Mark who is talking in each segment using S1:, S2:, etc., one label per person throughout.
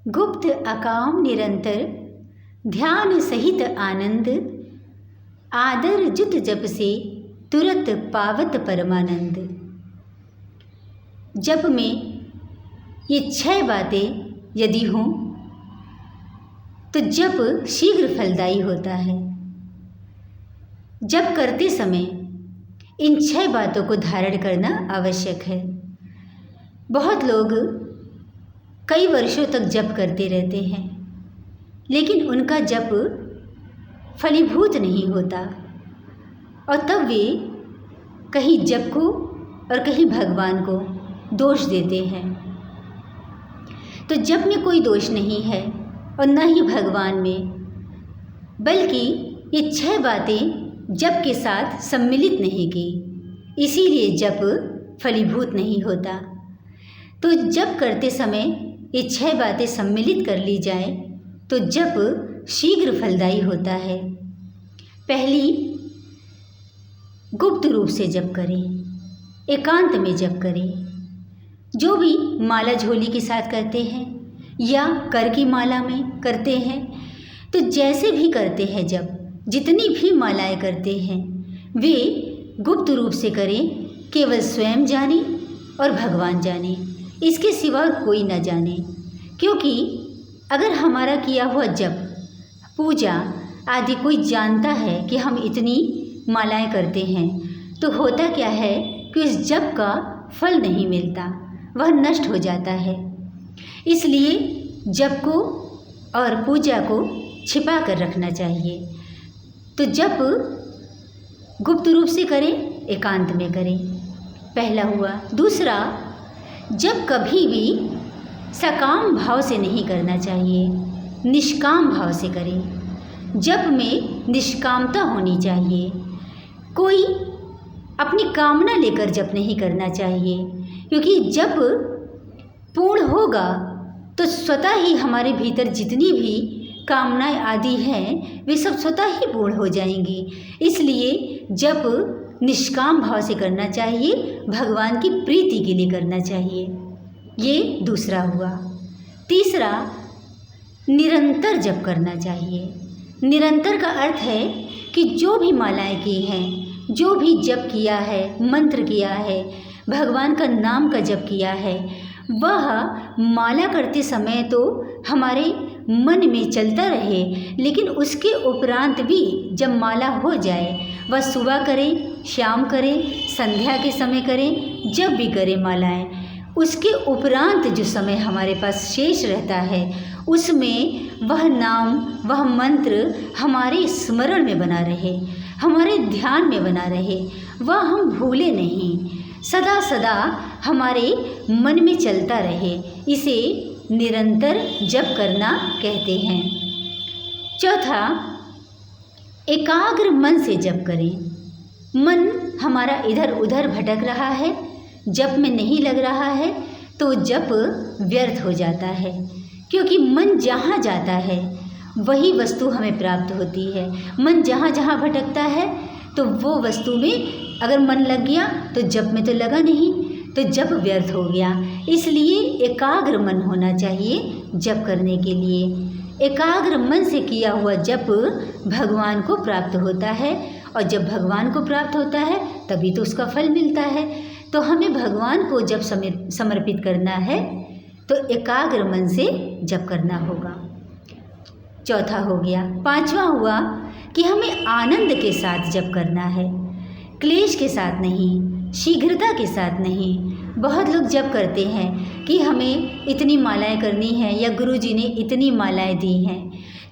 S1: गुप्त अकाम निरंतर ध्यान सहित आनंद, आदर जुत जप से तुरत पावत परमानंद। जप में ये 6 बातें यदि हों तो जप शीघ्र फलदायी होता है। जप करते समय इन 6 बातों को धारण करना आवश्यक है। बहुत लोग कई वर्षों तक जप करते रहते हैं, लेकिन उनका जप फलीभूत नहीं होता और तब वे कहीं जप को और कहीं भगवान को दोष देते हैं। तो जप में कोई दोष नहीं है और न ही भगवान में, बल्कि ये 6 बातें जप के साथ सम्मिलित नहीं की, इसीलिए जप फलीभूत नहीं होता। तो जप करते समय ये 6 बातें सम्मिलित कर ली जाए तो जप शीघ्र फलदायी होता है। पहली, गुप्त रूप से जप करें, एकांत में जप करें। जो भी माला झोली के साथ करते हैं या कर की माला में करते हैं, तो जैसे भी करते हैं जप, जितनी भी मालाएं करते हैं वे गुप्त रूप से करें, केवल स्वयं जाने और भगवान जाने, इसके सिवा कोई न जाने। क्योंकि अगर हमारा किया हुआ जप, पूजा आदि कोई जानता है कि हम इतनी मालाएं करते हैं, तो होता क्या है कि उस जप का फल नहीं मिलता, वह नष्ट हो जाता है। इसलिए जप को और पूजा को छिपा कर रखना चाहिए। तो जप गुप्त रूप से करें, एकांत में करें, पहला हुआ। दूसरा, जप कभी भी सकाम भाव से नहीं करना चाहिए, निष्काम भाव से करें। जप में निष्कामता होनी चाहिए। कोई अपनी कामना लेकर जप नहीं करना चाहिए, क्योंकि जप पूर्ण होगा तो स्वतः ही हमारे भीतर जितनी भी कामनाएं आदि हैं वे सब स्वतः ही पूर्ण हो जाएंगी। इसलिए जप निष्काम भाव से करना चाहिए, भगवान की प्रीति के लिए करना चाहिए। ये दूसरा हुआ। तीसरा, निरंतर जप करना चाहिए। निरंतर का अर्थ है कि जो भी मालाएं की हैं, जो भी जप किया है, मंत्र किया है, भगवान का नाम का जप किया है, वह माला करते समय तो हमारे मन में चलता रहे, लेकिन उसके उपरांत भी जब माला हो जाए, वह सुबह करें, शाम करें, संध्या के समय करें, जब भी करें मालाएं, उसके उपरांत जो समय हमारे पास शेष रहता है उसमें वह नाम, वह मंत्र हमारे स्मरण में बना रहे, हमारे ध्यान में बना रहे, वह हम भूले नहीं, सदा सदा हमारे मन में चलता रहे। इसे निरंतर जप करना कहते हैं। चौथा, एकाग्र मन से जप करें। मन हमारा इधर उधर भटक रहा है, जप में नहीं लग रहा है, तो जप व्यर्थ हो जाता है। क्योंकि मन जहाँ जाता है वही वस्तु हमें प्राप्त होती है। मन जहाँ जहाँ भटकता है तो वो वस्तु में अगर मन लग गया तो जप में तो लगा नहीं, तो जप व्यर्थ हो गया। इसलिए एकाग्र मन होना चाहिए जप करने के लिए। एकाग्र मन से किया हुआ जप भगवान को प्राप्त होता है, और जब भगवान को प्राप्त होता है तभी तो उसका फल मिलता है। तो हमें भगवान को जब समर्पित करना है तो एकाग्र मन से जप करना होगा। चौथा हो गया। पांचवा हुआ कि हमें आनंद के साथ जप करना है, क्लेश के साथ नहीं, शीघ्रता के साथ नहीं। बहुत लोग जप करते हैं कि हमें इतनी मालाएं करनी हैं या गुरुजी ने इतनी मालाएं दी हैं,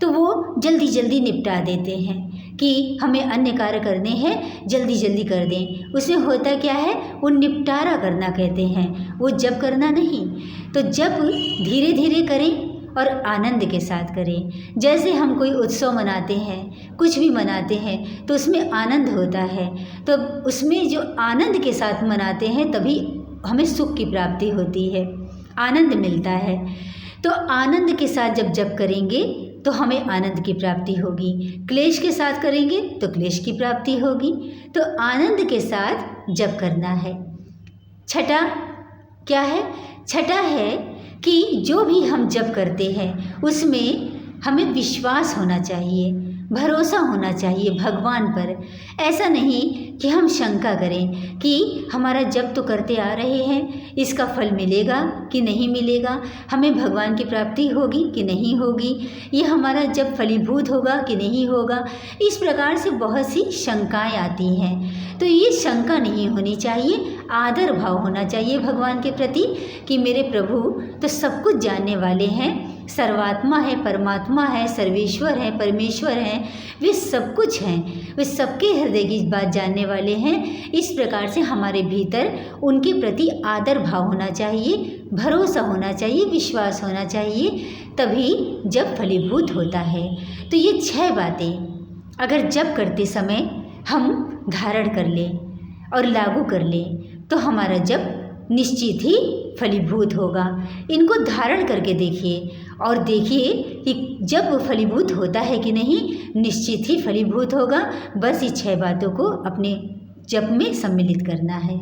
S1: तो वो जल्दी जल्दी निपटा देते हैं कि हमें अन्य कार्य करने हैं, जल्दी जल्दी कर दें। उसमें होता क्या है, वो निपटारा करना कहते हैं, वो जप करना नहीं। तो जप धीरे धीरे करें और आनंद के साथ करें। जैसे हम कोई उत्सव मनाते हैं, कुछ भी मनाते हैं तो उसमें आनंद होता है, तो उसमें जो आनंद के साथ मनाते हैं तभी हमें सुख की प्राप्ति होती है, आनंद मिलता है। तो आनंद के साथ जब जप करेंगे तो हमें आनंद की प्राप्ति होगी, क्लेश के साथ करेंगे तो क्लेश की प्राप्ति होगी। तो आनंद के साथ जप करना है। छठा क्या है? छठा है कि जो भी हम जप करते हैं उसमें हमें विश्वास होना चाहिए, भरोसा होना चाहिए भगवान पर। ऐसा नहीं कि हम शंका करें कि हमारा जप तो करते आ रहे हैं, इसका फल मिलेगा कि नहीं मिलेगा, हमें भगवान की प्राप्ति होगी कि नहीं होगी, ये हमारा जप फलीभूत होगा कि नहीं होगा। इस प्रकार से बहुत सी शंकाएं आती हैं। तो ये शंका नहीं होनी चाहिए, आदर भाव होना चाहिए भगवान के प्रति कि मेरे प्रभु तो सब कुछ जानने वाले हैं, सर्वात्मा है, परमात्मा है, सर्वेश्वर है, परमेश्वर हैं, वे सब कुछ हैं, वे सबके हृदय की बात जानने वाले हैं। इस प्रकार से हमारे भीतर उनके प्रति आदर भाव होना चाहिए, भरोसा होना चाहिए, विश्वास होना चाहिए, तभी जप फलीभूत होता है। तो ये 6 बातें अगर जप करते समय हम धारण कर लें और लागू कर लें तो हमारा जप निश्चित ही फलीभूत होगा। इनको धारण करके देखिए और देखिए कि जब वो फलीभूत होता है कि नहीं, निश्चित ही फलीभूत होगा। बस ये 6 बातों को अपने जप में सम्मिलित करना है।